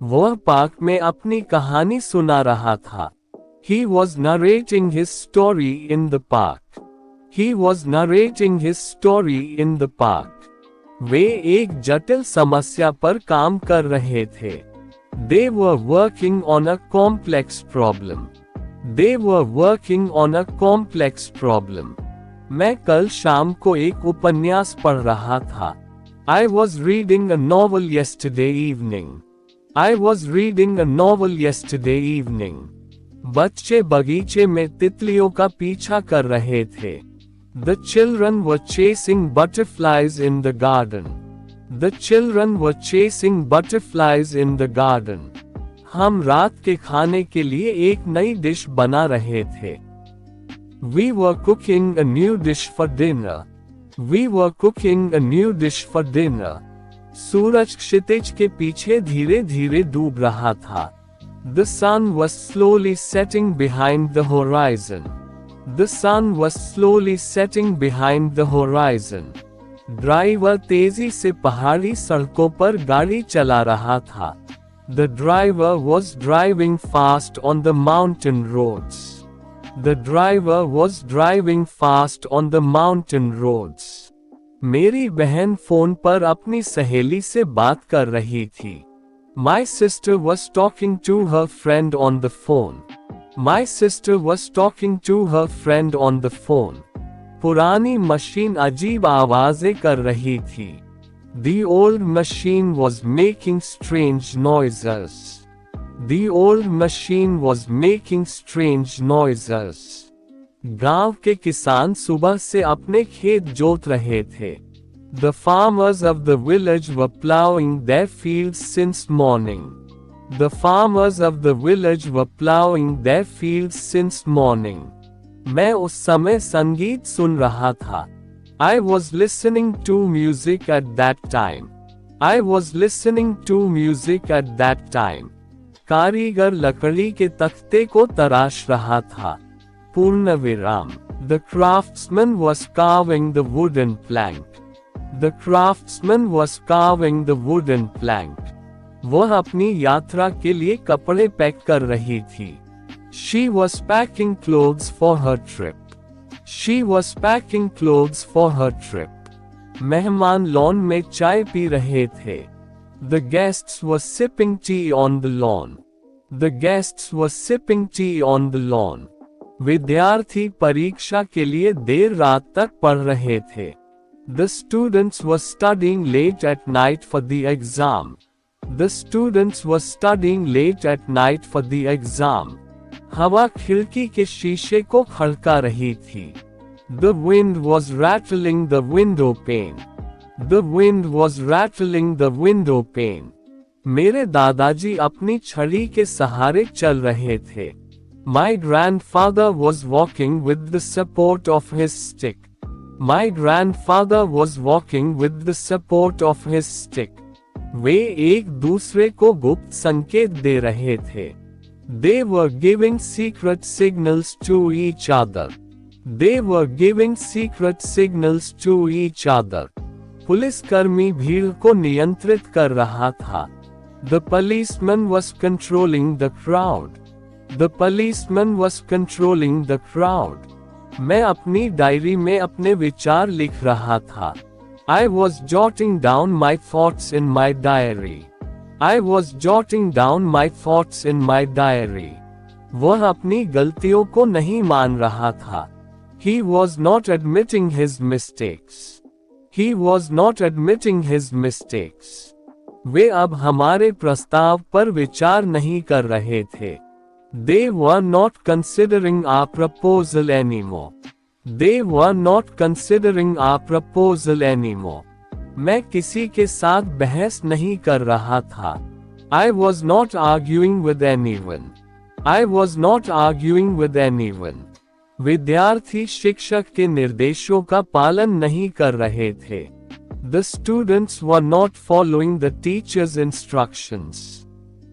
वह पार्क में अपनी कहानी सुना रहा था। He was narrating his story in the park. He was narrating his story in the park. वे एक जटिल समस्या पर काम कर रहे थे। They were working on a complex problem. They were working on a complex problem. मैं कल शाम को एक उपन्यास पढ़ रहा था। I was reading a novel yesterday evening. I was reading a novel yesterday evening. बच्चे बगीचे में तितलियों का पीछा कर रहे थे। The children were chasing butterflies in the garden. The children were chasing butterflies in the garden. हम रात के खाने के लिए एक नई डिश बना रहे थे। We were cooking a new dish for dinner. We were cooking a new dish for dinner. सूरज क्षितिज के पीछे धीरे धीरे डूब रहा था। The sun was slowly setting behind the horizon. The sun was slowly setting behind the horizon. Driver तेजी से पहाड़ी सड़कों पर गाड़ी चला रहा था। The driver was driving fast on the mountain roads. The driver was driving fast on the mountain roads. मेरी बहन फोन पर अपनी सहेली से बात कर रही थी। My sister was talking to her friend on the phone. My sister was talking to her friend on the phone. पुरानी मशीन अजीब आवाजें कर रही थी। The old machine was making strange noises. The old machine was making strange noises. गांव के किसान सुबह से अपने खेत जोत रहे थे। The farmers of the village were plowing their fields since morning. The farmers of the village were plowing their fields since morning. मैं उस समय संगीत सुन रहा था। I was listening to music at that time. I was listening to music at that time. कारीगर लकड़ी के तख्ते को तराश रहा था। पूर्ण विराम। The craftsman was carving the wooden plank. The craftsman was carving the wooden plank. वह अपनी यात्रा के लिए कपड़े पैक कर रही थी। She was packing clothes for her trip. She was packing clothes for her trip. मेहमान लॉन में चाय पी रहे थे। The guests were sipping tea on the lawn. The guests were sipping tea on the lawn. विद्यार्थी परीक्षा के लिए देर रात तक पढ़ रहे थे। The students were studying late at night for the exam. The students were studying late at night for the exam. हवा खिड़की के शीशे को खड़का रही थी। The wind was rattling the window pane. The wind was rattling the window pane. मेरे दादाजी अपनी छड़ी के सहारे चल रहे थे। My grandfather was walking with the support of his stick. My grandfather was walking with the support of his stick. वे एक दूसरे को गुप्त संकेत दे रहे थे। They were giving secret signals to each other. They were giving secret signals to each other. पुलिसकर्मी भीड़ को नियंत्रित कर रहा था। The policeman was controlling the crowd. The policeman was controlling the crowd. मैं अपनी डायरी में अपने विचार लिख रहा था। I was jotting down my thoughts in my diary. I was jotting down my thoughts in my diary. वह अपनी गलतियों को नहीं मान रहा था। He was not admitting his mistakes. He was not admitting his mistakes. वे अब हमारे प्रस्ताव पर विचार नहीं कर रहे थे। They were not considering our proposal anymore. They were not considering our proposal anymore. मैं किसी के साथ बहस नहीं कर रहा था। I was not arguing with anyone. I was not arguing with anyone. विद्यार्थी शिक्षक के निर्देशों का पालन नहीं कर रहे थे। The students were not following the teacher's instructions.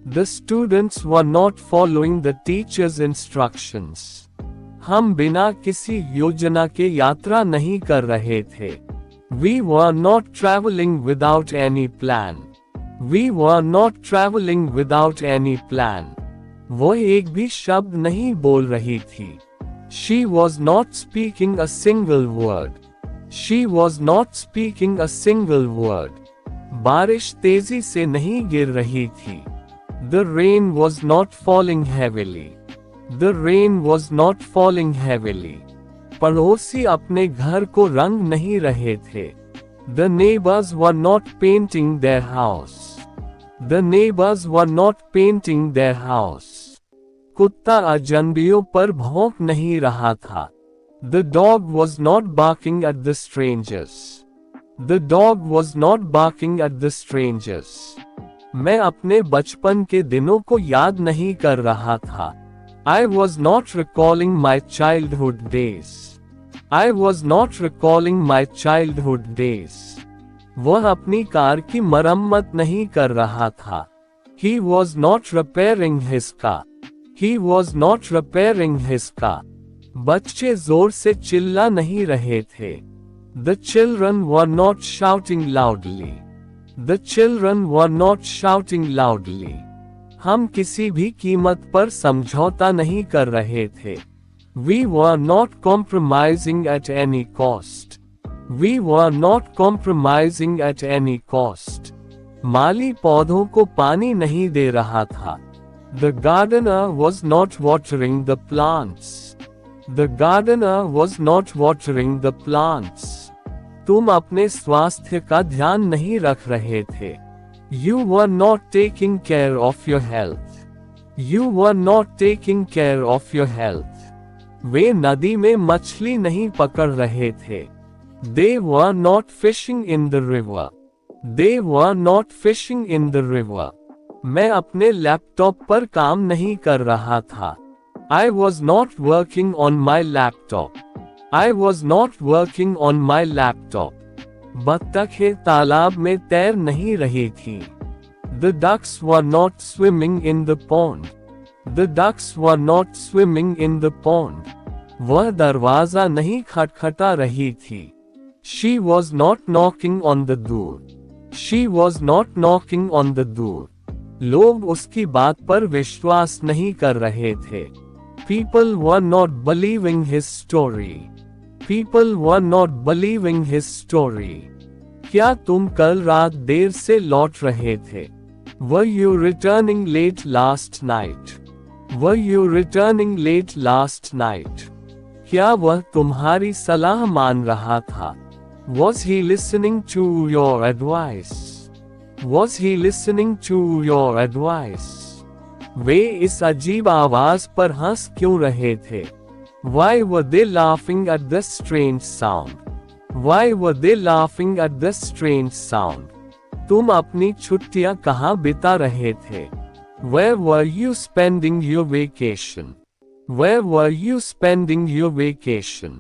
The students were not following the teacher's instructions. हम बिना किसी योजना के यात्रा नहीं कर रहे थे। We were not traveling without any plan. We were not traveling without any plan. वो एक भी शब्द नहीं बोल रही थी. She was not speaking a single word. She was not speaking a single word. बारिश तेजी से नहीं गिर रही थी. The rain was not falling heavily. The rain was not falling heavily. पड़ोसी अपने घर को रंग नहीं रहे थे. The neighbors were not painting their house. The neighbors were not painting their house. कुत्ता अजनबियों पर भौंक नहीं रहा था. The dog was not barking at the strangers. The dog was not barking at the strangers. मैं अपने बचपन के दिनों को याद नहीं कर रहा था. I was not recalling my childhood days. I was not recalling my childhood days. वह अपनी कार की मरम्मत नहीं कर रहा था. He was not repairing his car. He was not repairing his car. बच्चे जोर से चिल्ला नहीं रहे थे. The children were not shouting loudly. The children were not shouting loudly. हम किसी भी कीमत पर समझौता नहीं कर रहे थे. We were not compromising at any cost. We were not compromising at any cost. माली पौधों को पानी नहीं दे रहा था. The gardener was not watering the plants. The gardener was not watering the plants. तुम अपने स्वास्थ्य का ध्यान नहीं रख रहे थे. You were not taking care of your health. You were not taking care of your health. वे नदी में मछली नहीं पकड़ रहे थे. They were not fishing in the river. They were not fishing in the river. मैं अपने लैपटॉप पर काम नहीं कर रहा था. I was not working on my laptop. I was not working on my laptop. बत्तखें तालाब में तैर नहीं रही थी. The ducks were not swimming in the pond. The ducks were not swimming in the pond. वह दरवाजा नहीं खटखटा रही थी. She was not knocking on the door. She was not knocking on the door. लोग उसकी बात पर विश्वास नहीं कर रहे थे. People were not believing his story. People were not believing his story. क्या तुम कल रात देर से लौट रहे थे? Were you returning late last night? Were you returning late last night? क्या वह तुम्हारी सलाह मान रहा था? Was he listening to your advice? Was he listening to your advice? वे इस अजीब आवाज पर हंस क्यों रहे थे? Why were they laughing at the strange sound? Why were they laughing at the strange sound? तुम अपनी छुट्टियां कहाँ बिता रहे थे? Where were you spending your vacation? Where were you spending your vacation?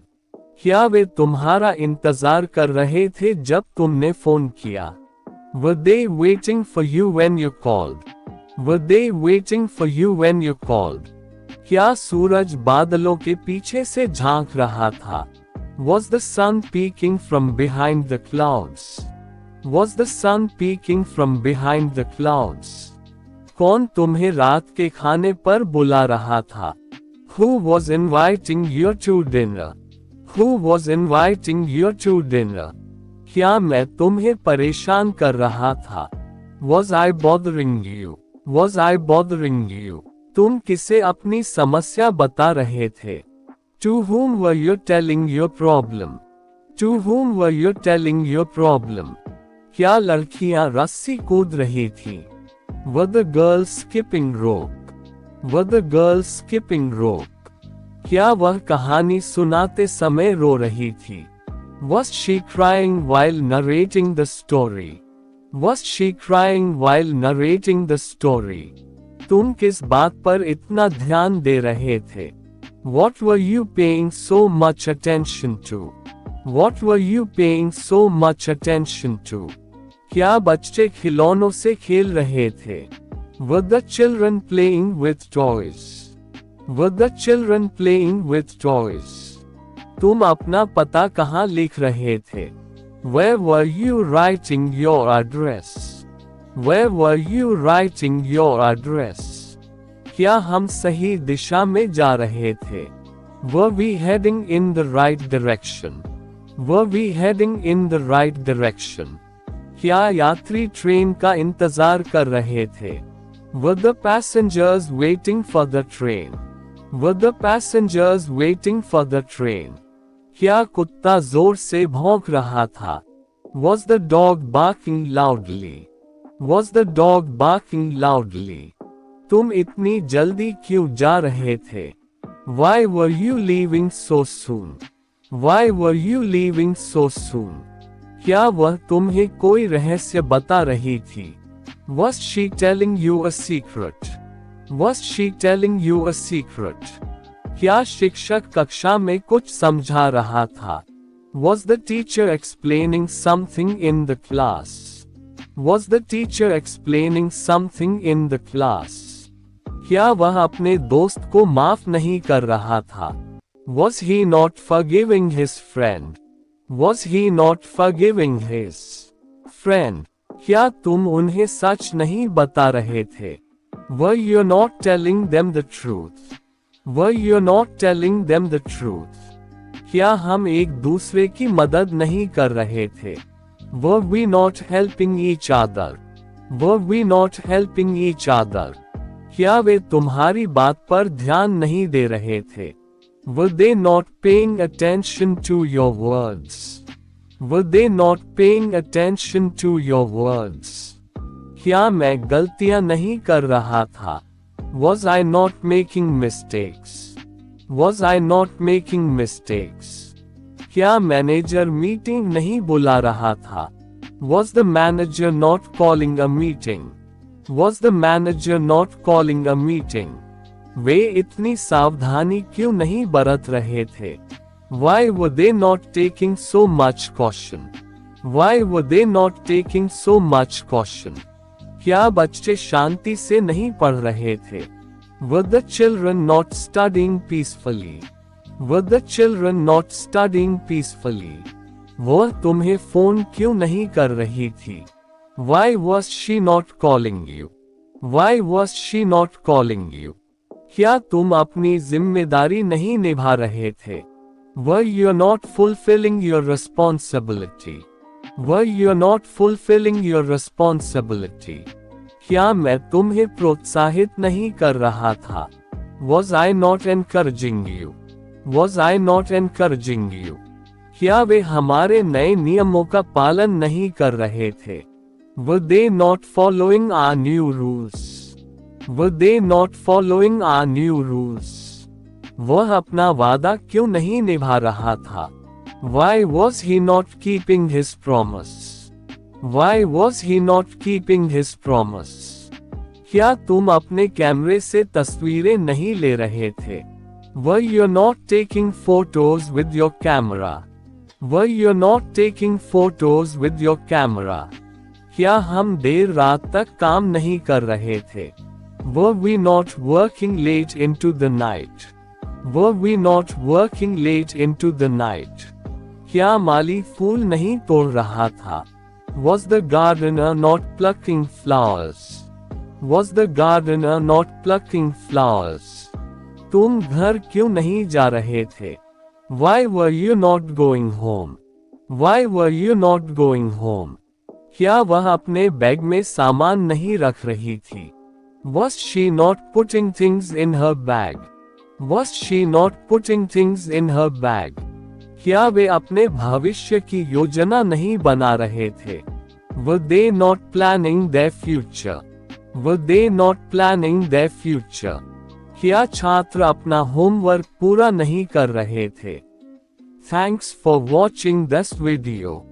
क्या वे तुम्हारा इंतजार कर रहे थे जब तुमने फोन किया? Were they waiting for you when you called? Were they waiting for you when you called? क्या सूरज बादलों के पीछे से झांक रहा था? Was the sun peeking from behind the clouds? Was the sun peeking from behind the clouds? कौन तुम्हें रात के खाने पर बुला रहा था? Who was inviting you to dinner? Who was inviting you to dinner? क्या मैं तुम्हें परेशान कर रहा था? Was I bothering you? Was I bothering you? तुम किसे अपनी समस्या बता रहे थे? To whom were you telling your problem? To whom were you telling your problem? क्या लड़कियां रस्सी कूद रही थी? Were the girls skipping rope? Were the girls skipping rope? क्या वह कहानी सुनाते समय रो रही थी? Was she crying while narrating the story? Was she crying while narrating the story? तुम किस बात पर इतना ध्यान दे रहे थे? What were you paying so much attention to? What were you paying so much attention to? क्या बच्चे खिलौनों से खेल रहे थे? Were the children playing with toys? Were the children playing with toys? तुम अपना पता कहाँ लिख रहे थे? Where were you writing your address? Where were you writing your address? क्या हम सही दिशा में जा रहे थे? Were we heading in the right direction? Were we heading in the right direction? क्या यात्री ट्रेन का इंतजार कर रहे थे? Were the passengers waiting for the train? Were the passengers waiting for the train? क्या कुत्ता जोर से भौंक रहा था? Was the dog barking loudly? Was the dog barking loudly? तुम इतनी जल्दी क्यों जा रहे थे? Why were you leaving so soon? Why were you leaving so soon? क्या वह तुम्हें कोई रहस्य बता रही थी? Was she telling you a secret? Was she telling you a secret? क्या शिक्षक कक्षा में कुछ समझा रहा था? Was the teacher explaining something in the class? Was the teacher explaining something in the class? क्या वह अपने दोस्त को माफ नहीं कर रहा था? Was he not forgiving his friend? Was he not forgiving his friend? क्या तुम उन्हें सच नहीं बता रहे थे? Were you not telling them the truth? Were you not telling them the truth? क्या हम एक दूसरे की मदद नहीं कर रहे थे? Were we not helping each other? Were we not helping each other? क्या वे तुम्हारी बात पर ध्यान नहीं दे रहे थे? Were they not paying attention to your words? Were they not paying attention to your words? क्या मैं गलतियां नहीं कर रहा था? Was I not making mistakes? Was I not making mistakes? क्या मैनेजर मीटिंग नहीं बुला रहा था? Was the manager not calling a meeting? Was the manager not calling a meeting? वे इतनी सावधानी क्यों नहीं बरत रहे थे? Why were they not taking so much caution? Why were they not taking so much caution? क्या बच्चे शांति से नहीं पढ़ रहे थे? Were the children not studying peacefully? Were the children not studying peacefully? वह तुम्हें फोन क्यों नहीं कर रही थी? Why was she not calling you? Why was she not calling you? क्या तुम अपनी जिम्मेदारी नहीं निभा रहे थे? Were you not fulfilling your responsibility? Were you not fulfilling your responsibility? क्या मैं तुम्हें प्रोत्साहित नहीं कर रहा था? Was I not encouraging you? Was I not encouraging you? क्या वे हमारे नए नियमों का पालन नहीं कर रहे थे? Were they not following our new rules? Were they not following our new rules? वह अपना वादा क्यों नहीं निभा रहा था? Why was he not keeping his promise? Why was he not keeping his promise? क्या तुम अपने कैमरे से तस्वीरें नहीं ले रहे थे? Were you not taking photos with your camera? Were you not taking photos with your camera? क्या हम देर रात तक काम नहीं कर रहे थे? Were we not working late into the night? Were we not working late into the night? क्या माली फूल नहीं तोड़ रहा था? Was the gardener not plucking flowers? Was the gardener not plucking flowers? तुम घर क्यों नहीं जा रहे थे? Why were you not going home? Why were you not going home? क्या वह अपने बैग में सामान नहीं रख रही थी? Was she not putting things in her bag? Was she not putting things in her bag? क्या वे अपने भविष्य की योजना नहीं बना रहे थे? Were they not planning their future? Were they not planning their future? क्या छात्र अपना होमवर्क पूरा नहीं कर रहे थे? Thanks for watching this video.